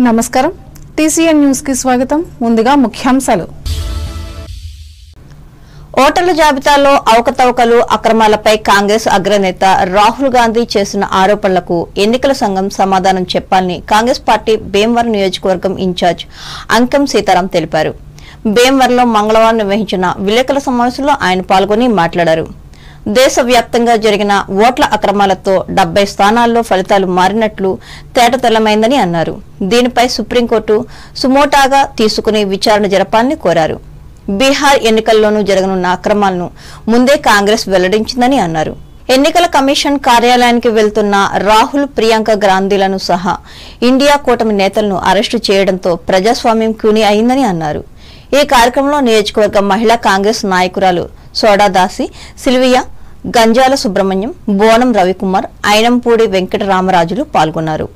నమస్కారం TCN news కి స్వాగతం ముందుగా ముఖ్యాంశాలు ఓటర్ల జాబితాలో అవకతవకలు అక్రమాలపై కాంగ్రెస్ అగ్రనేత రాహుల్ గాంధీ చేసిన ఆరోపణలకు ఎన్నికల సంఘం సమాధానం చెప్పాలని కాంగ్రెస్ పార్టీ భీమవరం నియోజకవర్గం ఇన్ఛార్జ్ అంకం సీతారాం తెలిపారు. భీమవరంలో మంగళవారం నిర్వహించిన విలేకరుల సమావేశంలో ఆయన పాల్గొని మాట్లాడారు. దేశవ్యాప్తంగా జరిగిన ఓట్ల అక్రమాలతో 70 స్థానాల్లో ఫలితాలు మారినట్లు తేటతెల్లమైందని అన్నారు. దీనిపై సుప్రీంకోర్టు సుమోటాగా తీసుకుని విచారణ జరపాలని కోరారు. బీహార్ ఎన్నికల్లోనూ జరగనున్న అక్రమాలను ముందే కాంగ్రెస్ వెల్లడించిందని అన్నారు. ఎన్నికల కమిషన్ కార్యాలయానికి వెళ్తున్న రాహుల్, ప్రియాంక గాంధీలను సహా ఇండియా కూటమి నేతలను అరెస్టు చేయడంతో ప్రజాస్వామ్యం కూని అయిందని అన్నారు. ఈ కార్యక్రమంలో నియోజకవర్గ మహిళా కాంగ్రెస్ నాయకురాలు సోడాదాసి, సిల్వియా, గంజాల సుబ్రహ్మణ్యం, బోనం రవికుమార్, ఐనంపూడి వెంకటరామరాజులు పాల్గొన్నారు.